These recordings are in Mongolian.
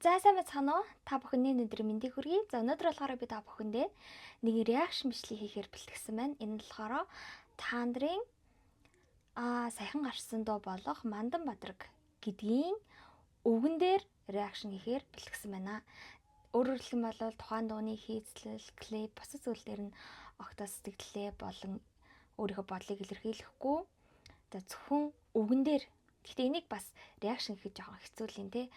За сайн байцгаана уу? Та бүхний өнөөдрийн мэндийг хүргэе. За өнөөдөр болохоор би та бүхэндээ нэг реакшн бичлэг хийхээр бэлтгэсэн байна. Энэ нь болохоор та нарын саяхан гарсан дуу болох Мандан Бадраг гэдгийн өвгөн дээр реакшн хийхээр бэлтгэсэн байна. Өөрөөр хэлэх юм бол тухайн дууны хийцлэл, клип, бусад зүйлээр нь огтос сэтгэлээ болон өөрийнхөө бодлыг илэрхийлэхгүй. За зөвхөн өвгөн дээр. Гэхдээ энийг бас реакшн хийхэд жоохон хэцүү л юм те.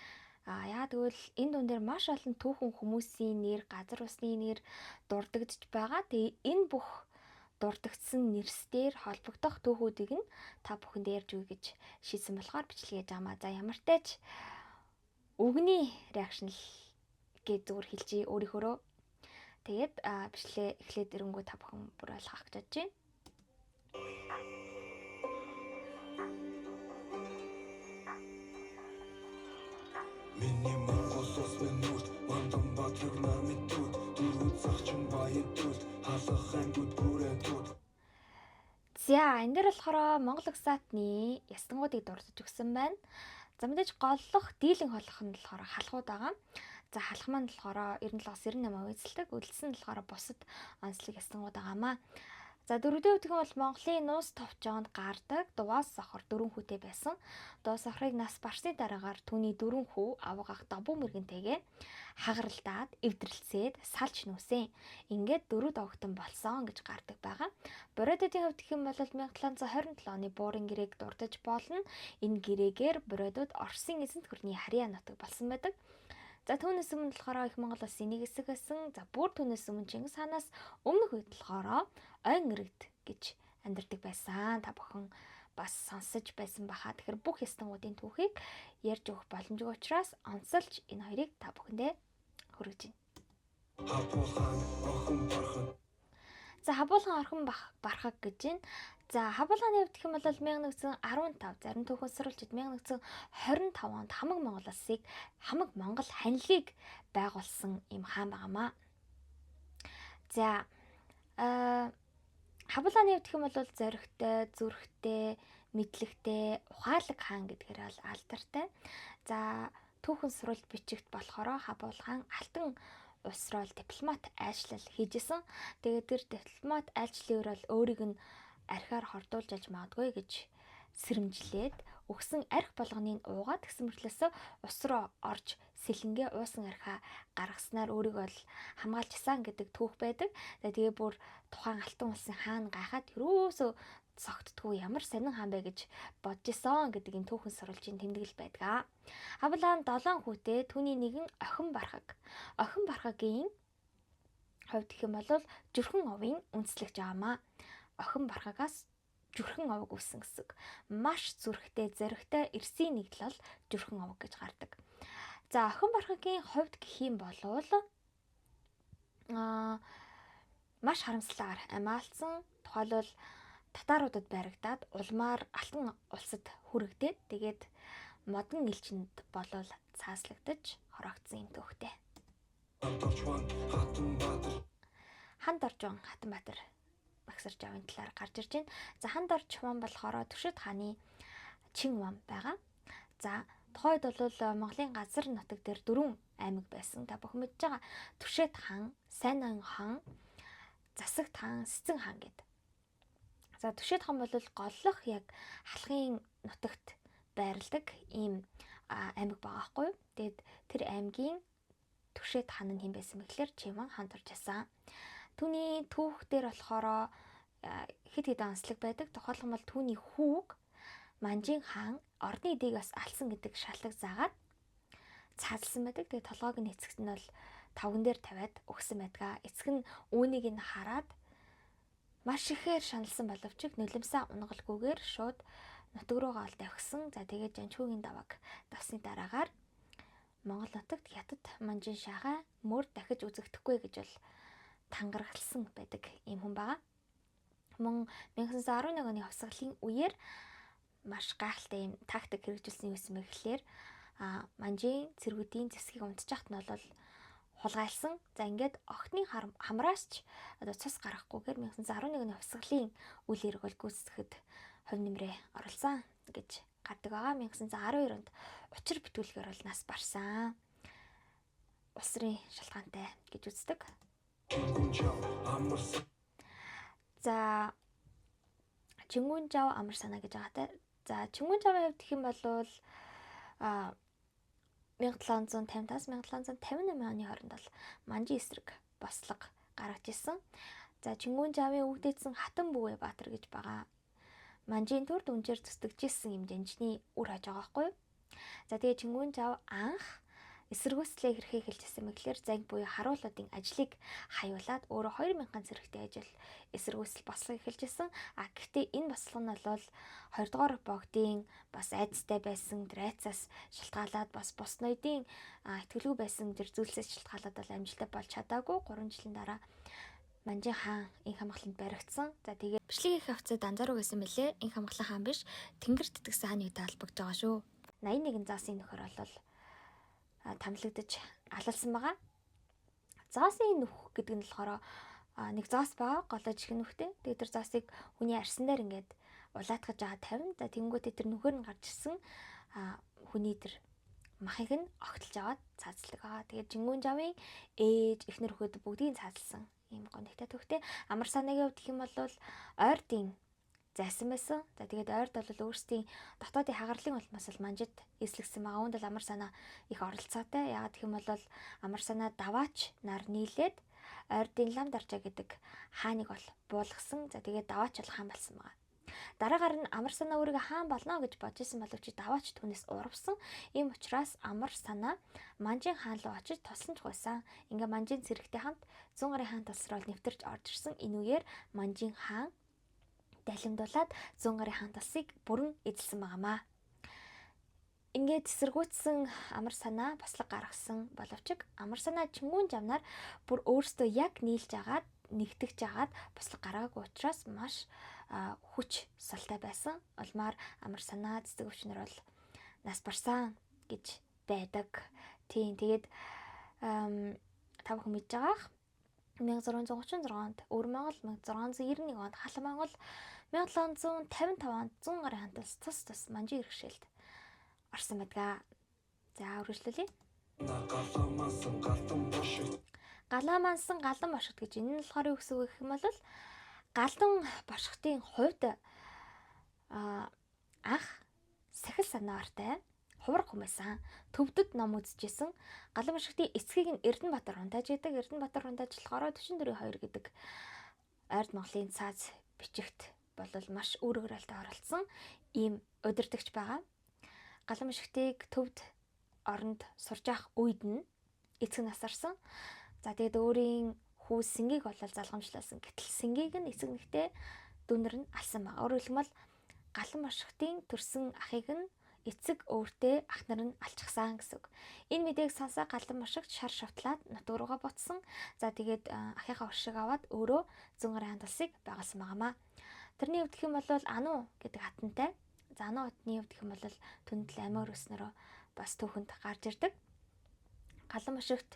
Яа тэгвэл энэ дуун дээр маш олон түүхэн хүмүүсийн нэр, газар усны нэр дурддагдж байгаа. Тэгээ энэ бүх дурддагдсан нэрсээр холбогдох түүхүүдийг нь та бүхэнд ярьж өгье гэж шийдсэн болохоор бичлэгээ жаамаа. За ямар ч тач өвгөний реакшн л гэж зүгээр хэлжээ өөрийнхөөрөө. Тэгээд бичлэгээ эхлээд ирэнгүү та бүхэн бүр ойлгох гэж бодож байна. Миний Монголоос минут Мандан Бадраг намайг тууд дөрөв цагчин баятууд халах ангууд бүрэтууд. За энэ дээр болохоор Монгол Угсаатны ястангуудыг дурдж өгсөн байна. За мэдээж голлох, дийлэн холох нь болохоор халахууд байгаа. За халах маань болохоор 97-98 эзэлдэг. Үлдсэн нь болохоор бусад онцлог ястангууд байгаамаа. За дөрөвдөө үтгэн бол Монголын нуус товчоонд гардаг Дуваас сохор 4 хүүтэй байсан. Дуваас сохрыг нас барсны дараагаар түүний 4 хүү авгах добуу мэрэгэнтэйгээ хагаралдаад эвдрэлцээд салж нүүсэн. Ингээд 4 давхтан болсон гэж гардаг байгаа. Бородуудын хувьд гэх юм бол 1727 оны буурын гэрээг дурдж болно. Энэ гэрээгээр бородууд Оросын эзэнт гүрний Харьяа нутаг болсон байдаг. За түүнээс өмнө болохоор их Монгол улсын нэг хэсэг байсан. За бүр түүнээс өмнө Чингис хаанаас өмнөх үед болохоор ойн иргэд гэж амьдардаг байсан. Та бүхэн бас сонсож байсан баха. Тэгэхээр бүх ястангуудын түүхийг ярьж өгөх боломжтой учраас онцолж энэ хоёрыг та бүхэндээ хүргэж байна. За хабуулган орхон бархаг гэж байна. За хабуулганы хувьд гэх юм бол 1915 зарим түүхэн сурвалжид 1925 онд хамаг Монгол улсыг хамаг Монгол ханилыг байгуулсан юм хаан байгаамаа. За хабуулганы хувьд гэх юм бол зоригтой, зүрхтэй, мэдлэгтэй, ухаалаг хаан гэдгээр бол алдартай. За түүхэн сурвалж бичигт болохоор хабуулган алтан улс руу дипломат айлчлал хийжсэн. Тэгээд тэр дипломат айлчлалын бол өөрийг нь архиар хордуулж алж магадгүй гэж сэрэмжлээд өгсөн архи болгоныг уугаад гэсэн мэтлээсээ ус руу орж сэлэнгээ уусан архиа гаргаснаар өөрийг бол хамгаалжсан гэдэг түүх байдаг. Тэгээ бүр тухайн алтан улсын хаан гайхаад юусоо согтдгүй ямар сонин хаан бэ гэж бодож исэн гэдэг энэ түүхэн сурвалжийн тэмдэглэл байдаг. Хабуулган 7 хүүтэй түүний нэг нь охин бархаг. Охин бархагийн хувьд гэх юм бол жүрхэн овын үндэслэгч байгаамаа. Охин бархагаас жүрхэн овог үүссэн гэсэн. Маш зүрхтэй, зоригтой эрсийн нэгдэл жүрхэн овог гэж гардаг. За охин бархагийн хувьд гэх юм бол маш харамсалтай амиалсан. Тухайлбал татаруудад баригдаад улмаар алтан улсад хүрэгдээд тэгээд модон элчинд болол цааслагдаж хороогдсон юм түүхтэй. Ханд Оржван Хатанбаатар багсарч авын талаар гарч ирж байна. За Ханд Оржван болохоор Туршид хааны чин вам байгаа. За тухайд бол Монголын газар нутаг дээр 4 аймаг байсан. Та бүхэн мэдж байгаа. Туршид хаан, Сайнан хаан, Засагт хаан, Сэцэн хаан гэдэг. За Туршид хаан бол голлох яг халахын нутагт байрладаг ийм аймаг байгаа хгүй юу. Тэгээд тэр аймгийн Туршид хаан нь хэн байсан бэ гэхээр Чимэн хаан турж байсан. Түүний түүх дээр болохоор хэд хэдэн онцлог байдаг. Тухайлбал түүний хүүг Манжин хаан орны эдийг бас алсан гэдэг шалгаг заагаад цаазлсан байдаг. Тэгээд толгойг нь эцэгт нь бол тавган дээр тавиад өгсөн байдаг. Эцэг нь үүнийг нь хараад маш ихээр шаналсан боловч нулимсаа унгалгүйгээр шууд нутаг руугаа ол давхсан. За тэгээд Жанчхүүгийн даваг давсны дараагаар Монгол нутагт хятад Манжин шагаа мөр дахиж үзэгдэхгүй гэж бол тангаргалсан байдаг юм хүн байгаа. Мөн 1911 оны хувьсгалын үеэр маш гайхалтай юм тактик хэрэгжүүлсэн юм бэ гэхээр Манжин цэргүүдийн зэвсгийг унтчихт нь бол хулгайлсан. За ингээд охтны хамраас ч одоо цус гарахгүйгээр 1911 оны хувьсгалын үйл хэрэг бол гүйцэтгэхэд хувь нэмрээ оролцсон гэж гардаг байгаа. 1912 онд учир битүүлгээр бол нас барсан. усрын шалтгаантай гэж үздэг. Чингүнжав амар санаа За Чингүнжав амар санаа гэж байгаатай. За Чингүнжавын хувьд гэх юм бол 1750-1758 оны хооронд бол Манжин эсрэг бослого гаргаж ирсэн. За Чингүнжавын өвдөөдсөн Хатан Бүвэ Баатар гэж байгаа. Манжин төрд үнжээр зүсдэгжсэн юм жанжны үр хаж байгаа байхгүй юу? За тэгээ Чингүнжав анх эсэргүүцлээ хэрхээ хэлжсэн мэглэр занг буюу харуулуудын ажлыг хаяулаад өөрөө 2000 зэрэгтэй ажил эсэргүүцэл бослого эхэлжсэн. Гэхдээ энэ бослого нь бол 2 дугаар богдын бас айдастай байсан айцаас шалтгаалаад бас бус ноёдын итгэлгүй байсан зүйлсээс шалтгаалаад бол амжилттай болж чадаагүй. 3 жилийн дараа Манжин хаан инх хамгаалалтанд баригдсан. За тэгээ бичлэг их хавцад анзааруу гэсэн мэлээ. Инх хамгаалах хаан биш, тэнгэр тэтгэсэн хааны үедээ холбогдож байгаа шүү. 81 заасын нөхөр бол тамлагдаж алалсан байгаа. Заасын нүх гэдэг нь болохоор нэг заас байгаа, голоо жихэн нүхтэй. Тэгээд тэр заасыг хүний арсан дээр ингээд улаатгаж байгаа 50. За тэнгүүтээ тэр нүхээр нь гарч ирсэн хүний тэр махыг нь огтлж аваад цаацлаг байгаа. Тэгээд Чингүнжавын ээж, эхнэр хөхөд бүгдийг цаацлсан. Ийм гонхтой төвхтэй. Амар санаагийн хувьд гэх юм бол ойртын зайсан байсан. За тэгээд ойрд бол өөрсдийн дотоодын хагарлын улмаас л Манжид эслэгсэн байгаа. Үүнд л амар санаа их оролцоотой. Яагаад гэх юм бол амар санаа даваач нар нийлээд ойрдын лам даржаа гэдэг хааныг бол буулгасан. За тэгээд даваач бол хаан болсон байгаа. Дараагаар нь амар санаа өөрийгөө хаан болно гэж бодож исэн боловч даваач түүнээс урвсан. Ийм учраас амар санаа Манжин хаан руу очиж тослонч байсан. Ингээ Манжин цэрэгтэй хамт 100 гарын хаан тос руу нэвтэрч орж ирсэн. Энэ үеэр Манжин хаан далимдуулаад 100 гарын хаан тосыг бүрэн эзэлсэн байнамаа. Ингээд эсэргүүцсэн амар санаа бослого гаргасан боловч амар санаа Чингүнжавнаар бүр өөртөө яг нийлж агаад нэгтгэж агаад бослого гаргаагүй учраас маш хүч салтай байсан. Улмаар амар санаа цэцэг өвчнөр бол нас барсан гэж байдаг. Тийм тэгээд та бүхэн мэдж байгаах 1636 онд Өвөр Монгол, 1691 онд Халан Монгол, 1755 онд 100 гарын хаан тус Манжин иргэшээлд орсон байдаг. За үргэлжлүүлье. Галамансан галдан бошгот гэж энэ нь болохоор юу гэсэн үг гэх юм бол галдан бошготын хувьд анх сахил санаартай хувраг хүмүүссэн төвдөд ном үзчихсэн. Галан бошготын эцгийг нь Эрдэнэбаатар хунтааж гэдэг. Эрдэнэбаатар хунтааж болохоор 44-2 гэдэг Ойрд Монголын цааз бичигт бол маш үүрэгрэлтэй оролцсон ийм удирдагч байгаа. Галан бошготыг төвд оронд сурж явах үед нь эцэг насарсан. За тэгээд өөрийн хүү Сэнгийг бол залгамжлуулсан. Гэтэл Сэнгийг нь эцэг нэгтээ дүүнэр нь алсан байгаа. Өөрөөр хэлбэл галан бошготын төрсөн ахыг нь эцэг өөртөө ах нар нь алчихсан гэсэн үг. Энэ мэдээг сонсоо галан бошгот шар шавтлаад нутг руугаа буцсан. За тэгээд ахыхаа уршиг аваад өөрөө 100 гарын хаан тосыг байгуулсан байнамаа. Тэрний хувьд гэх юм бол Ану гэдэг хатантай. За Ану хотны хувьд гэх юм бол түндэл амиар өснөрөө бас түүхэнд гарч ирдэг. Галан бошгот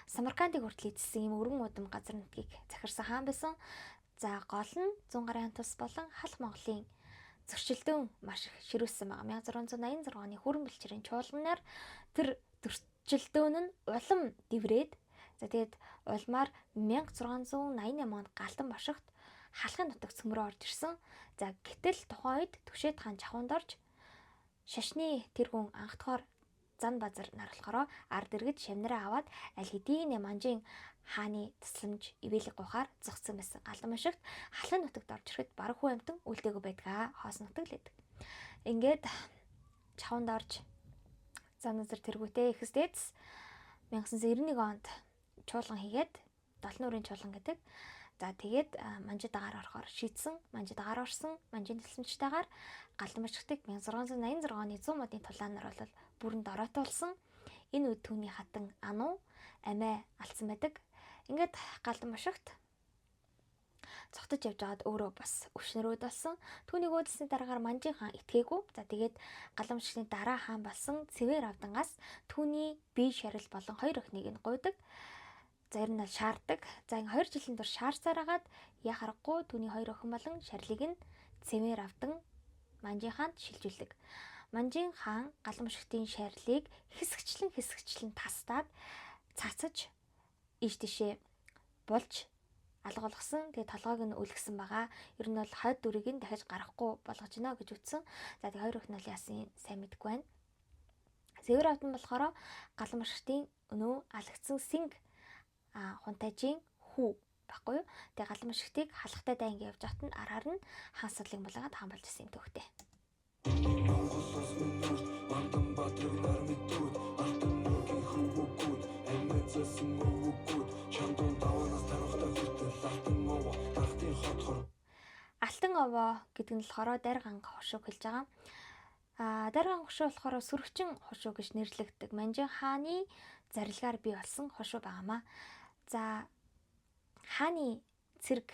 Самаркандыг хүртэл эзэлсэн ийм өргөн удам газар нутгийг захирсан хаан байсан. За гол нь 100 гарын хаан тус болон Халх Монголын зөрчилдөөн маш их ширүүлсэн байгаа. 1686 оны хүрэн бэлчээрийн чуулганаар тэр зөрчилдөөн нь улам дэврээд за тэгээд улмаар 1688 онд Галдан бошгот халахын нутагт цөмрөө орж ирсэн. За гэтэл тухайн үед Түшээд хаан жахуунд орж шашны тэр хүн анхдахаар зан базар нар болохоор ард иргэд шавнараа аваад аль хэдийн Манжин хааны тусламж ивэлэг гухаар зогссон байсан. Галдан бошгот халахын нутагт орж ирэхэд бараг хүн амтан үлдээгүй байдгаа. Хоос нутаг л байдаг. Ингээд жахуунд орж зан базар тэргүүтээ ихэс дээдс 1991 онд чуулган хийгээд Долон нуурын чуулган гэдэг. За тэгээд Манжид агаар орохоор шийдсэн. Манжид агаар орсон. Манжин тэлсэмжтэйгээр Галдан бошготыг 1686 оны 100 модын тулаанаар бол бүрэн дороотуулсан. Энэ үед түүний хатан Ану амиа алдсан байдаг. Ингээд Галдан бошгот цогтож явж байгаад өөрөө бас өвшнөрөөд болсон. Түүнийг өөдсөний дараагаар Манжин хаан итгээгүй. За тэгээд Галдан бошготын дараа хаан болсон Цэвэр Авдангаас түүний бие шарил болон 2 охиныг нь гуйдаг. За ер нь шаарддаг. За 2 жилийн турш шаарсаар агаад яа харахгүй түүний 2 охин болон шарлыг нь Цэвэр Авдан Манжин хаанд шилжүүлдэг. Манжин хаан Галан бошготын шарлыг хэсэгчлэн тастаад цацаж ийш тийшээ болж алга болгосон. Тэгээ толгойг нь үлгсэн байгаа. Ер нь бол хойд дүрийг нь дахиж гаргахгүй болгож гинэ гэж үтсэн. За тэгээ хоёр охин нь яасан сайн мэдгүй байна. Цэвэр автан болохоор галмаршигтын өнөө алгцсан синг хунтайжийн хүү баггүй юу. Тэгээ галмаршигтыг халахтай дайнг явж хат нь араар нь хаан садлыг булгаад хаан болж исэн юм төвхтэй. Монголоос минь нүрт Мандан Баатрыг нар мэдүүд Алтан нургийн хөвгүүд Амьдсан өвгүүд Чамдун даванаас тарахтай хүртэл Алтан овоо Тахтын хот хор Алтан овоо гэдэг нь болохоор Дарганг хошууг хэлж байгаа. Дарганг хошуу болохоор сүргчин хошуу гэж нэрлэгддэг. Манжин хааны зарилгаар бий болсон хошуу байгаамаа. За хааны цэрэг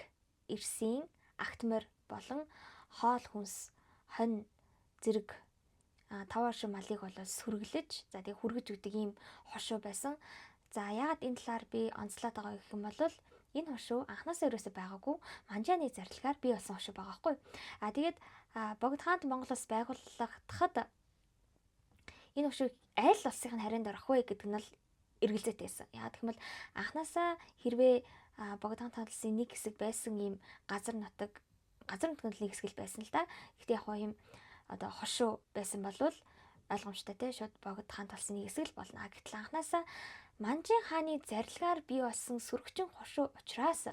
эрсийн агтмор болон хоол хүнс хонь зэрэг тавар шиг малыг бол сүргэлж за тэг хүргэж өгдөг ийм хошуу байсан. За яагаад энэ талаар би онцлоод байгаа гэх юм бол энэ хошуу анхнаасаа ерөөсөй байгаагүй манжааны зарилгаар бий болсон хошуу байгаа байхгүй. Тэгээд Богд хаант Монголоос байгуулагдахад энэ хошуу аль улсын харайнд орох вэ гэдэг нь л эргэлзээтэй байсан. Яагаад гэвэл анхнаасаа хэрвээ Богд хаант улсын нэг хэсэг байсан ийм газар нутаг нэг хэсэг байсан л да. Гэхдээ яг юм одоо хошуу байсан болвол ойлгомжтой те шууд Богд хаант улсын нэг хэсэг л болно. Гэтэл анхнаасаа Манжин хааны зарилгаар бий болсон сүргчин хошуу учраас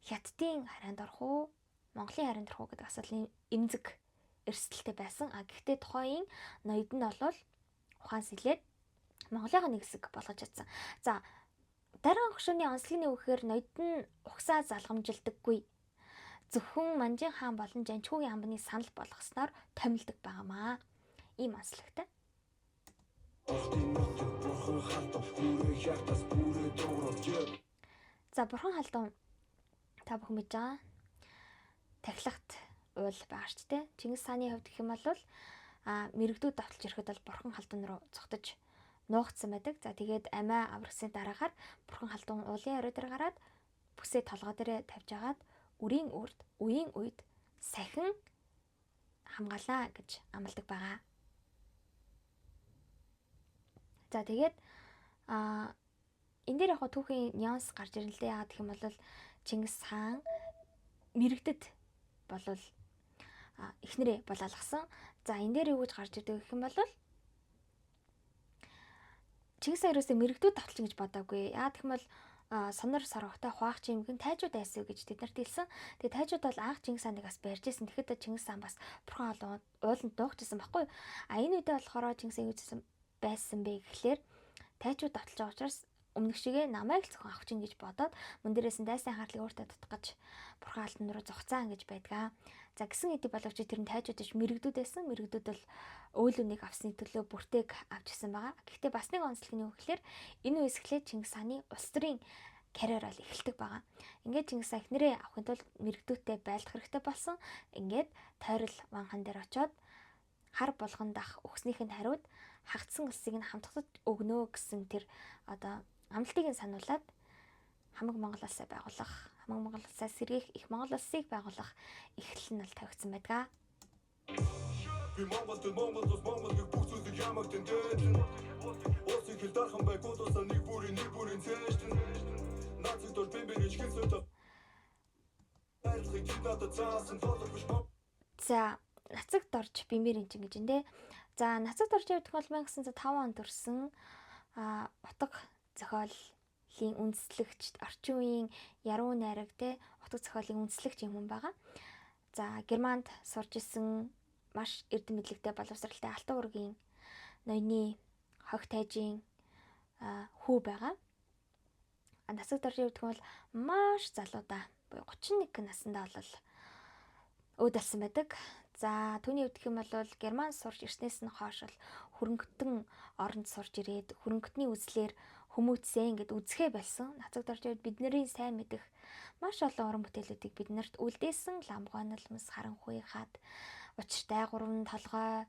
Хятадын харайнд орох уу, Монголын харайнд орох уу гэдэг асуулын эмзэг эрсдэлтэй байсан. Гэхдээ тухайн ноёд нь бол ухаан сэлээд Монголын нэг хэсэг болгож чадсан. За Дарган хошууны онцлогын үгээр ноёд нь угсаа залгамжилдаггүй. Зөвхөн Манжин хаан болон Жанчхүүгийн амбаны санал болгосноор томилдог байгаамаа. Ийм онцлогтой. За бурхан халдун та бүхэн мэдж байгаа. Тахилагт уул байгаа ч тийм. Чингис хааны хувьд гэх юм бол мэрэгдүүд давталж ирэхэд бол бурхан халдун руу цогтож нуугдсан байдаг. За тэгээд амиа аврагсны дараагаар бурхан халдун уулын орой дээр гараад бүсээ толгой дээр тавьж агаад үрийн үед сахин хамгаалаа гэж амладаг байгаа. За тэгээд энэ дээр яг түүхийн нюанс гарч ирнэ л дээ. Яагаад гэх юм бол Чингис хаан мэрэгдэд болвол эхнэрээ болоолгасан. За энэ дээр юу гэж гарч ирдэг гэх юм бол Чингис хаан ерөөсөө мэрэгдүүд давталж гэж бодоагүй. Яагаад гэх юм бол сонор сорогтой хуваах чимгэн тайжууд айсв гэж тэд нарт хэлсэн. Тэгээ тайжууд бол анх Чингис хааныг бас барьжсэн. Тэгэхэд Чингис хаан бас бурхан ууланд дуугчсан байхгүй. Энэ үедээ болохоор Чингис хаан юусэн байсан бэ гэхлээр тайчууд давталж байгаа учраас өмнөх шигээ намайг л зөвхөн авах чинь гэж бодоод мөн дээрээс нь дайсан анхаарлыг өөртөө татгаж бурхан алтан руу зогцаан гэж байдгаа. За гисэн хэдий боловч тэр нь тайчууд ич мэрэгдүүд байсан. Мэрэгдүүд бол өөлөнийг авсны төлөө бүртээг авчихсан байгаа. Гэхдээ бас нэг онцлог нь юу гэхлээр энэ үеэс эхлээд Чингис хааны улс төрийн карьер бол эхэлдэг байгаа. Ингээд Чингис хаан эхнэрээ авахын тулд мэрэгдүүдтэй байлдах хэрэгтэй болсон. Ингээд тойрол ванхан дээр очиод хар болгон дах өгснийх нь хариуд хагдсан улсыг нь хамтдад өгнө гэсэн тэр одоо амлалтыг нь сануулад хамаг Монгол улсаа байгуулах, хамаг Монгол улсаа сэргээх, их Монгол улсыг байгуулах эхлэл нь бол тавигдсан байдаг. Би Монголыг бүх зүйлийг ямаг тэндэрлэн Улсыг хэл дархан байгуулсан нэг бүрийн цээжлэн Нацик дор бэмбэрэж хэлсэд За нацагт орж бэмбэрийн чин гэж энэ. За нацагт орж явах бол 1905 онд төрсэн утга зохиолын үндэслэгч орчин үеийн яруу найраг те утга зохиолын үндэслэгч юм байгаа. За Германд сурж исэн маш эрдэм мэдлэгтэй боловсралтай Алтан ургийн ноёны хог тайжийн хүү байгаа. Нацагт орж явах бол маш залуудаа 31 наснда бол өөдөлсөн байдаг. За түүний хувьд гэх юм бол Герман сурж ирснээс нь хойш бол хөрөнгөтөн оронд сурж ирээд хөрөнгөтний үзлэр хүмүүцсэн гэд үзэхэ болсон. Нацагт орж яваад бидний сайн мэдэх маш олон уран бүтээлүүдийг биднэрт үлдээсэн. Ламгуйналмас, харанхуй хаад, учиртай гурван толгой,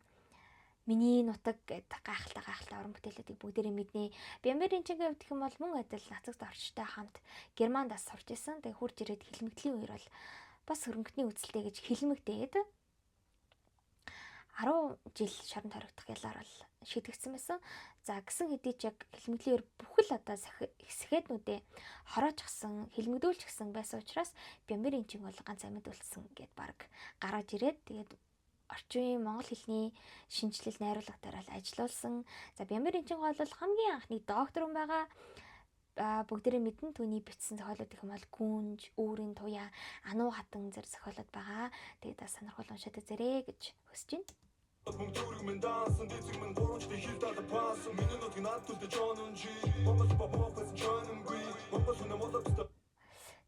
миний нутаг гэдэг гайхалтай уран бүтээлүүдийг бүгдээрээ мэднэ. Бямберийн чингийн хувьд гэх юм бол мөн адил нацагт орчтой хамт Германдаас сурж исэн. Тэгээ хурж ирээд хилмигдлийн үеэр бол бас хөрөнгөтний үзэлтэй гэж хилмигдээд 10 жил шоронд хоригдох ялаар бол шийдэгдсэн байсан. За гисэн хэдий ч яг хэлмэглээр бүхэл одоо сэхэднүүдээ хороочихсан, хэлмэгдүүлчихсэн байсан учраас Бямбарын энчиг бол ганц амьд үлдсэн гэд баг гараад ирээд тэгээд орчин үеийн монгол хэлний шинжилэл найруулга дээр ажиллаулсан. За Бямбарын энчиг бол хамгийн анхны доктор хүн байгаа. Бүгдээрээ мэдэн түүний бичсэн зохиолууд их юм бол гүнж, үүрийн туяа, ануу хатан зэрэг зохиолууд байгаа. Тэгээд та сонирхол уншаад үзээрэй гэж хүсэж байна.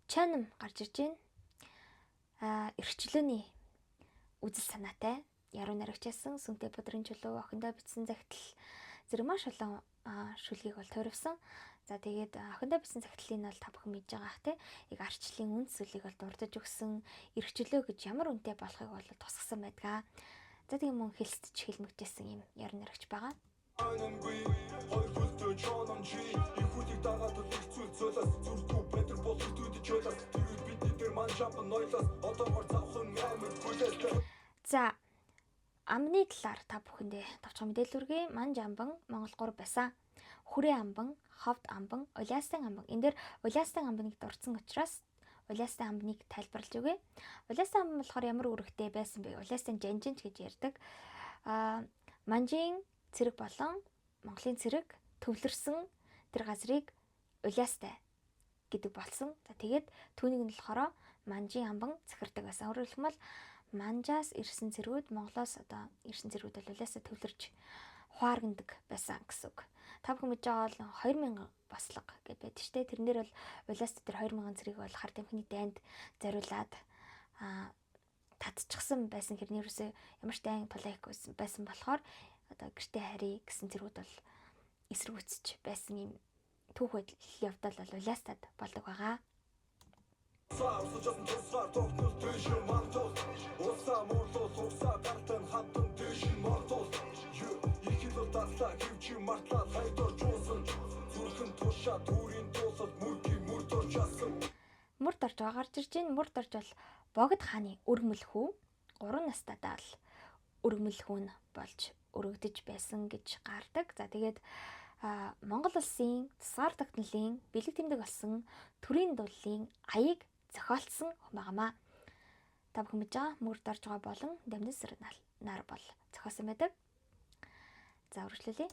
Чанам гарч ирж байна. Эрхчлөөний үзэл санаатай яруу найрагчаасан сүнтэй бодрын чулуу охиндоо бичсэн захидал зэрэг маш олон шүлгийг бол тойрвсон. За тэгээд охиндоо бичсэн захидлыг бол та бүхэн мэдж байгаа ах те. Яг арчлалын үн цөлийг бол дурдж өгсөн, эрхчлөө гэж ямар үнэтэй болохыг бол тусгасан байдаг. За тийм мөн хэлсдэж хэлмэгдсэн юм яруу найрагч байгаа. За амбаны талаар та бүхэндээ товчхон мэдээлэл хүргэе. Манж амбан Монгол 3 байсан. Хүрээ амбан, ховд амбан, улаастын амбан. Энд дээр улаастын амбаныг дурдсан учраас улаастын амбаныг тайлбарлаж өгье. Улаастын амбан болохоор ямар үүрэгтэй байсан бэ? Улаастын жанжинч гэж ярьдаг. Манжийн цэрэг болон Монголын цэрэг төвлөрсөн тэр газрыг улаастай гэдэг болсон. За тэгээд түүнийг нь болохоор манжийн амбан захирдаг байсан. Өөрөөр хэлбэл манжаас ирсэн цэргүүд Монголоос одоо ирсэн цэргүүд бол улаасаа төвлөрч хуааргандаг байсан гэсэн үг. Та бүхэн мэдж байгаа бол 2000 бослого гэж байдаг шүү дээ. Тэрнэр бол улаастай тэр 2000 цэргийг бол хар тамхины дайнд зориулаад татчихсан байсан хэрнээсээ ямар ч дайн тулайх байсан болохоор одоо гэртээ харьяа гэсэн цэргүүд бол эсэргүүцэж байсан юм түүхэд явдал бол улаастад болдог байгаа. Мөрд орж гарч ирж байна. Мөрд орж бол Богд хааны өргөмөл хүү 3 настайдаа л өргөмөл хүүн болж өргөдөж байсан гэж гардаг. За тэгээд Монгол улсын тусгаар тогтнолын бэлэг тэмдэг болсон төрийн дуулын аяыг зохиолцсон хүн байгаамаа. Та бүхэн мэдж байгаа мөрд орж байгаа болон Дамнин сэр нар бол зохиосон байдаг. За үргэлжлүүлье.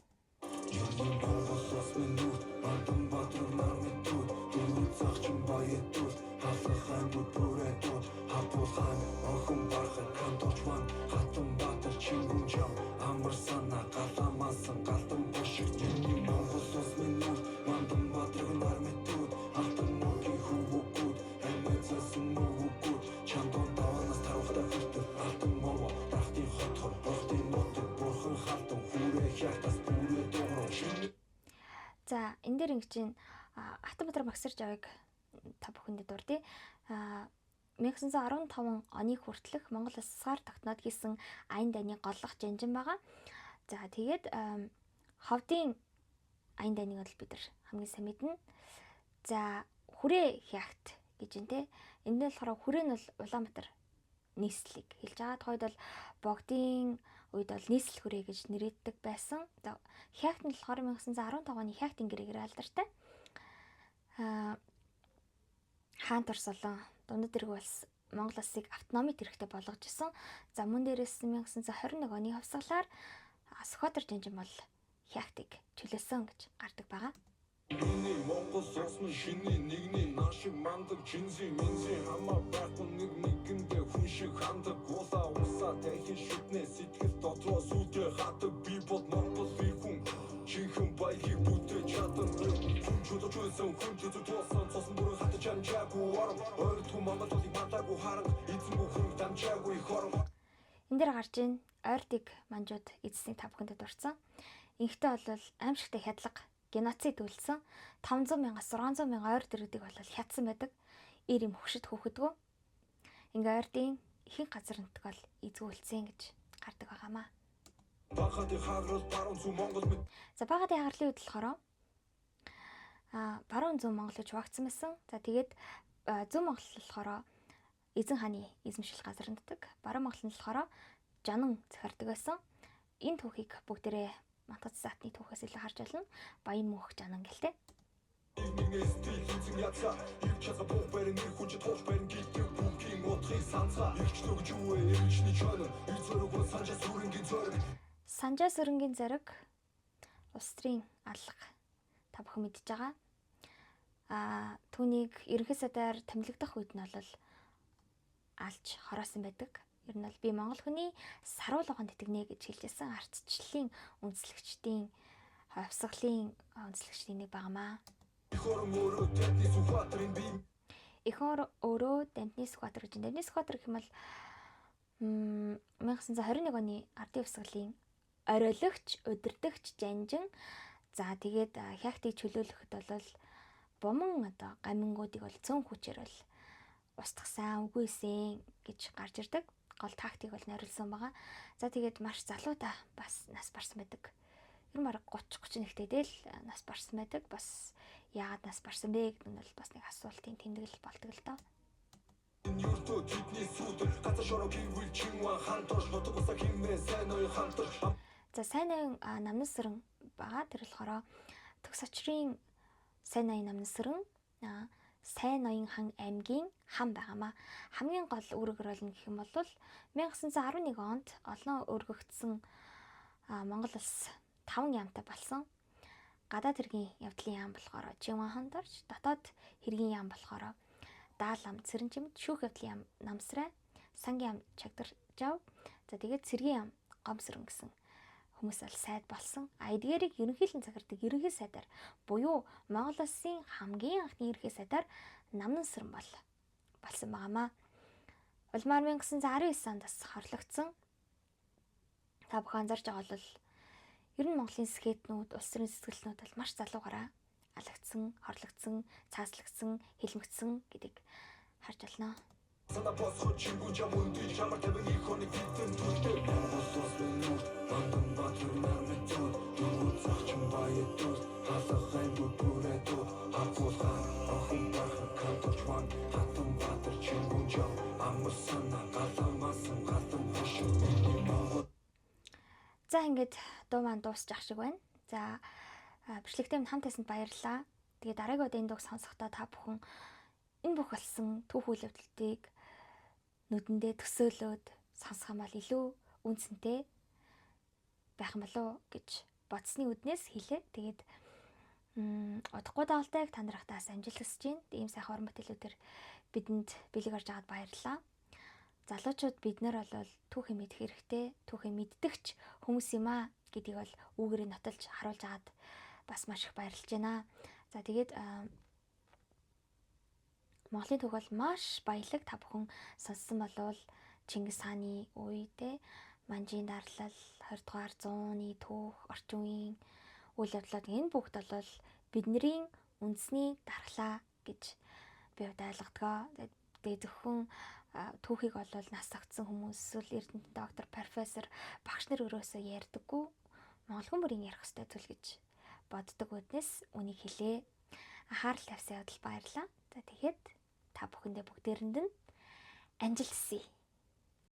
За энэ дээр ингэж чинь Хатанбатар Багсар Жавыг та бүхэнд дурдъя. 1915 оны хүртэлх Монгол улс тусгаар тогтноод хийсэн аян дайны голлох жанжин байгаа. За тэгээд ховдын аян дайныг бол бид нар хамгийн сайн мэднэ. За хүрээ хягт гэж энэ те. Энд нь болохоор хүрээ нь бол Улаанбаатар нийслэлийг хэлж байгаа. Тухайд бол Богдын үед бол нийслэл хүрээ гэж нэрийддэг байсан. За хягт нь болохоор 1915 оны хягтын гэрээгээр алдартай. Хаант Орос болон Дундад эрэг улс Монгол улсыг автономит хэрэгтэй болгож исэн. За мөн дээрээс 1921 оны хувьсгалаар Сүхбаатар жанжин бол хягтыг чөлөөсөн гэж гардаг байгаа. Монгол улс нь шиний нэгний нар шиг мандаг жинзэн минзэн хамаа байхгүй нэгэндээ хүн шиг хандаг гуулаа усаа дахин шүтнэ сэтгэл дотроос үдэ хатаг би бол Монгол хүн чихэн баягийг бүтээж чадсан хүн чөлөөж байсан хүн төдөөсөн цосон бүрэн хатаж амжаагүй орон ойр түм Монгол улсыг мандаагүй харан эзэнгүй хүн дамжаагүй хорон. Энд дээр гарч ийн ойртыг манжууд эзэснийг та бүхэнд дурдсан. Инхтэй бол аимшигтай хядлага геноцид үйлсэн 500 мянгаас 600 мянган ойр дэргэдийг бол хятсан байдаг. Ир юм хөвшөд хөөхөдгөө. Ингээ ойрдын ихэнх газар нутг бол эзгүүлсэн гэж гардаг байгаамаа. За багаадын хагарлын үед болохоор баруун зүүн Монгол гэж хуваагдсан байсан. За тэгээд зүүн Монгол болохоор эзэн хааны эзэмшил газар нутаг. Баруун Монгол нь болохоор жанан захирдаг байсан. Энэ түүхийг бүгдээрээ Мантгац заатны түүхээс илүү харж байна. Баян мөнх жанан гэлтэй. Игнээс стил хийцэн язга их чазга бог барин нэр хүч туух барин гэдэг бүхний утгыг санацгаа ихч нөгж юу вэ эрчний чонор их зөрөг бол санжаа сүрэнгийн зөрөг Санжаа сүрэнгийн зориг улс төрийн алга та бүхэн мэдж байгаа. Түүнийг ерөнхий сайдаар томилогдох үед нь бол алж хороосон байдаг. Ер нь бол би Монгол хүний саруулгын тэтгэнэ гэж хэлжсэн ардчлалын үндэслэгчдийн хувьсгалын үндэслэгчдийн нэг багамаа. их орон өөрөө тэдний сүхбаатарын бие Ихоор өөрөө Дамтны Сүхбаатар гэж. Дамтны Сүхбаатар гэх юм бол 1921 оны ардын хувьсгалын оройлогч, удирдагч, жанжин. За тэгээд хяхтыг чөлөөлөхөд бол бомон одоо гамингуудыг бол цөөн хүчээр бол устгасан, үгүйсэн гэж гарч ирдэг. Гол тактик бол найруулсан байгаа. За тэгээд маш залуудаа бас нас барсан байдаг. Ер нь бараг 30-31 дээл нас барсан байдаг. Бас яагаад нас барсан бэ гэдэг нь бол бас нэг асуултын тэмдэглэл болдог л доо. Юртөө тэдний сүдэр газар шорог хийвэл чинван хантаж нутаг усаа химээ сайн ой хантаж За сайн ноён намнас сэрэн байгаа. Тэр болохоор төгс очрын сайн ноён намнас сэрэн сайн ноён хан аймгийн хан байгаамаа. Хамгийн гол үүрэг рол нь гэх юм бол 1911 онд олон өргөгдсөн Монгол улс 5 яамтай болсон. Гадаад хэргийн явдлын яам болохоор Чинван ханд орж, дотоод хэргийн яам болохоор Даал ам, Цэрэнчимд, Шүүх явдлын яам Намсрай, Сангийн яам Чагдаржав. За тэгээд Цэргийн яам Гомсрэн гэсэн хүмүүс бол сайд болсон. Эдгээрийг ерөнхийлөн захирдаг ерөнхий сайдаар буюу Монгол улсын хамгийн анхны ерөнхий сайдаар Намнасран болсон байгаамаа. Улмаар 1919 онд бас хорлогдсон. Та бүхэн анзарч байгаа бол ер нь Монголын скетнүүд, улс төрийн сэтгэлнүүд бол маш залуугаараа алагдсан, хорлогдсон, цааслагдсан, хилмигдсэн гэдгийг харж байна. Сана босход чингүн жам үндий чамар тавин их оны фитэн түлтэй Босос минут бандан батрын нармитууд Дүргүүд захчин баядууд Халах аймгууд бүрээдүүд Хапуулхан охин бархан канточван Хатан батар чингүн жам Амар сана галамасан гатан хошин бидний Монгол За ингээд дуу маань дуусчих шиг байна. За бичлэгтээ хамт байсанд баярлалаа. Тэгээд дараагийн удаа энэ дууг сонсохдоо та бүхэн энэ бүх болсон түүх үйл явдлыг нүдэндээ төсөөлөөд сонсох юм бол илүү үнцэнтэй байх юм болов гэж бодсны үднээс хэлээ. Тэгээд удахгүй даалтайг та нарахтаас амжилт хүсэж байна. Ийм сайхан уран бүтээлүүдээр бидэнд бэлэг орж аваад баярлалаа. Залуучууд бид нар бол түүхийг мэдэх хэрэгтэй, түүхийг мэддэгч хүмүүс юм аа гэдгийг бол үүгээрээ нотолж харуулж агаад бас маш их баярлж байна. За тэгээд Монголын түүх бол маш баялаг. Та бүхэн сонссон болвол Чингис хааны үедээ Манжийн дарлал, 20 дугаар зууны түүх, орчин үеийн үйл явдлууд энэ бүгд бол бидний үндэсний дархлаа гэж би ойлгодгоо. Тэгээд зөвхөн түүхийг бол нас тогтсон хүмүүс, эсвэл эрдэнэт доктор, профессор, багш нар өрөөсөө ярьдаггүй. Монгол хүн бүрийн ярих ёстой зүйл гэж боддог үднэс үнийг хэлээ. Анхаарал тавьсан явдал баярлалаа. За тэгээд та бүхэндээ бүгдээрэнд нь амжилт хүсье.